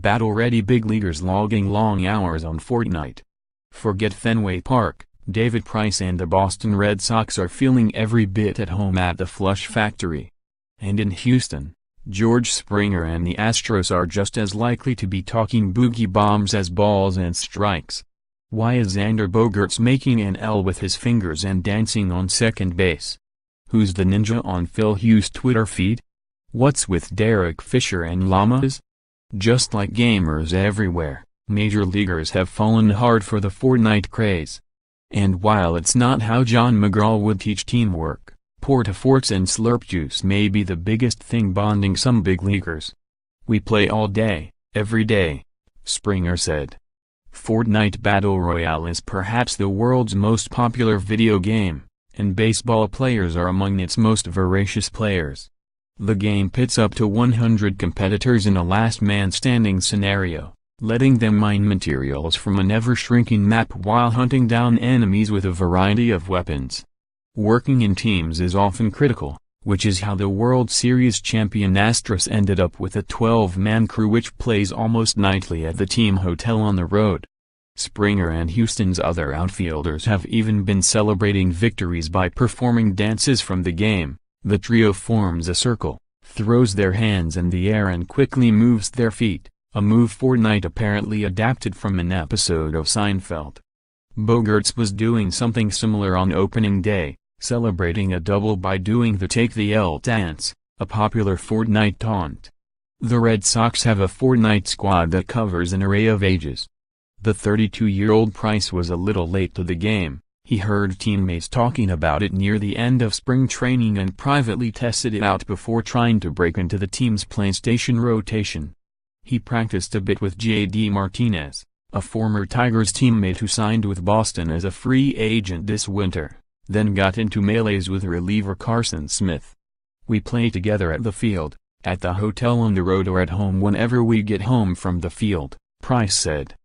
battle-ready big leaguers logging long hours on Fortnite. Forget Fenway Park, David Price and the Boston Red Sox are feeling every bit at home at the Flush Factory. And in Houston, George Springer and the Astros are just as likely to be talking Boogie Bombs as balls and strikes. Why is Xander Bogaerts making an L with his fingers and dancing on second base? Who's the ninja on Phil Hughes' Twitter feed? What's with Derek Fisher and llamas? Just like gamers everywhere, major leaguers have fallen hard for the Fortnite craze. And while it's not how John McGraw would teach teamwork, Porta-Forts and Slurp Juice may be the biggest thing bonding some big leaguers. "We play all day, every day," Springer said. Fortnite Battle Royale is perhaps the world's most popular video game, and baseball players are among its most voracious players. The game pits up to 100 competitors in a last-man-standing scenario, letting them mine materials from an ever-shrinking map while hunting down enemies with a variety of weapons. Working in teams is often critical, which is how the World Series champion Astros ended up with a 12-man crew which plays almost nightly at the team hotel on the road. Springer and Houston's other outfielders have even been celebrating victories by performing dances from the game. The trio forms a circle, throws their hands in the air and quickly moves their feet, a move Fortnite apparently adapted from an episode of Seinfeld. Bogaerts was doing something similar on opening day, celebrating a double by doing the Take the L dance, a popular Fortnite taunt. The Red Sox have a Fortnite squad that covers an array of ages. The 32-year-old Price was a little late to the game. He heard teammates talking about it near the end of spring training and privately tested it out before trying to break into the team's PlayStation rotation. He practiced a bit with J.D. Martinez, a former Tigers teammate who signed with Boston as a free agent this winter, then got into melees with reliever Carson Smith. "We play together at the field, at the hotel on the road or at home whenever we get home from the field," Price said.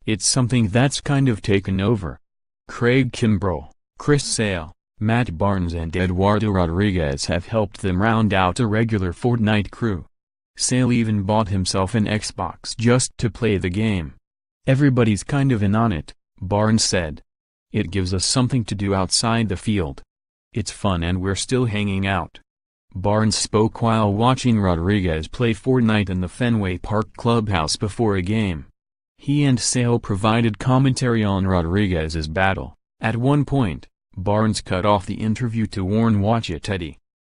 "It's something that's kind of taken over." Craig Kimbrell, Chris Sale, Matt Barnes and Eduardo Rodriguez have helped them round out a regular Fortnite crew. Sale even bought himself an Xbox just to play the game. "Everybody's kind of in on it," Barnes said. "It gives us something to do outside the field. It's fun and we're still hanging out." Barnes spoke while watching Rodriguez play Fortnite in the Fenway Park clubhouse before a game. He and Sale provided commentary on Rodriguez's battle. At one point, Barnes cut off the interview to warn "Watch it, Teddy.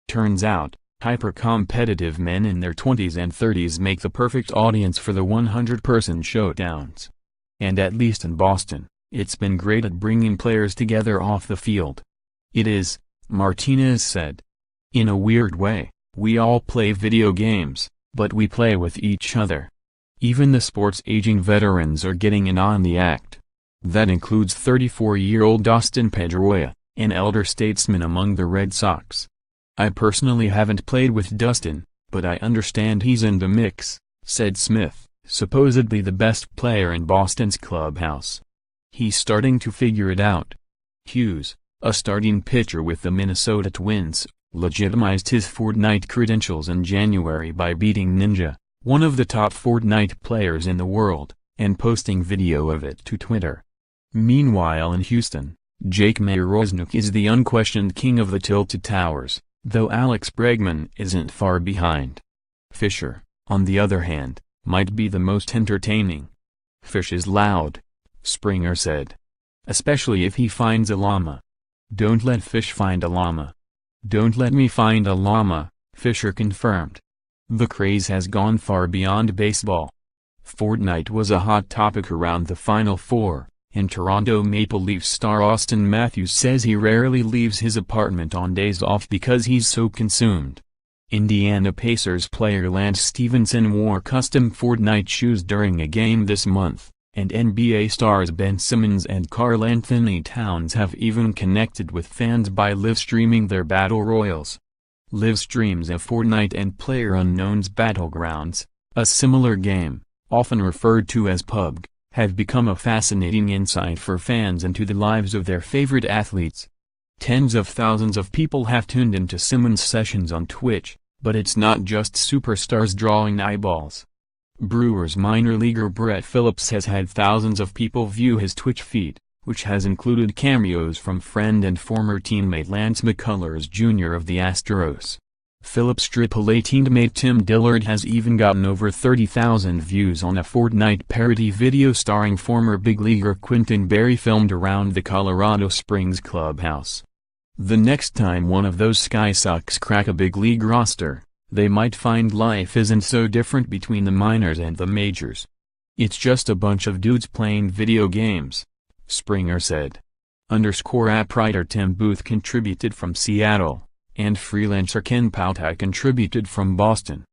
Turns out, hyper-competitive men in their 20s and 30s make the perfect audience for the 100-person showdowns. And at least in Boston, it's been great at bringing players together off the field." "It is," Martinez said. "In a weird way, we all play video games, but we play with each other. Even the sports-aging veterans are getting in on the act. That includes 34-year-old Dustin Pedroia, an elder statesman among the Red Sox. I personally haven't played with Dustin, but I understand he's in the mix," said Smith, supposedly the best player in Boston's clubhouse. "He's starting to figure it out." Hughes, a starting pitcher with the Minnesota Twins, legitimized his Fortnite credentials in January by beating Ninja, one of the top Fortnite players in the world, and posting video of it to Twitter. Meanwhile in Houston, Jake Marisnick is the unquestioned king of the Tilted Towers, though Alex Bregman isn't far behind. Fisher, on the other hand, might be the most entertaining. "Fish is loud," Springer said. "Especially if he finds a llama. Don't let Fish find a llama." "Don't let me find a llama," Fisher confirmed. The craze has gone far beyond baseball. Fortnite was a hot topic around the Final Four, and Toronto Maple Leafs star Austin Matthews says he rarely leaves his apartment on days off because he's so consumed. Indiana Pacers player Lance Stevenson wore custom Fortnite shoes during a game this month, and NBA stars Ben Simmons and Karl Anthony Towns have even connected with fans by live-streaming their battle royals. Live streams of Fortnite and PlayerUnknown's Battlegrounds, a similar game, often referred to as PUBG, have become a fascinating insight for fans into the lives of their favorite athletes. Tens of thousands of people have tuned into Simmons' sessions on Twitch, but it's not just superstars drawing eyeballs. Brewers minor leaguer Brett Phillips has had thousands of people view his Twitch feed, which has included cameos from friend and former teammate Lance McCullers Jr. of the Astros. Phillips' AAA teammate Tim Dillard has even gotten over 30,000 views on a Fortnite parody video starring former big leaguer Quintin Berry filmed around the Colorado Springs clubhouse. The next time one of those Sky Sox crack a big league roster, they might find life isn't so different between the minors and the majors. It's just a bunch of dudes playing video games, Springer said. _app writer Tim Booth contributed from Seattle, and freelancer Ken Pauta contributed from Boston.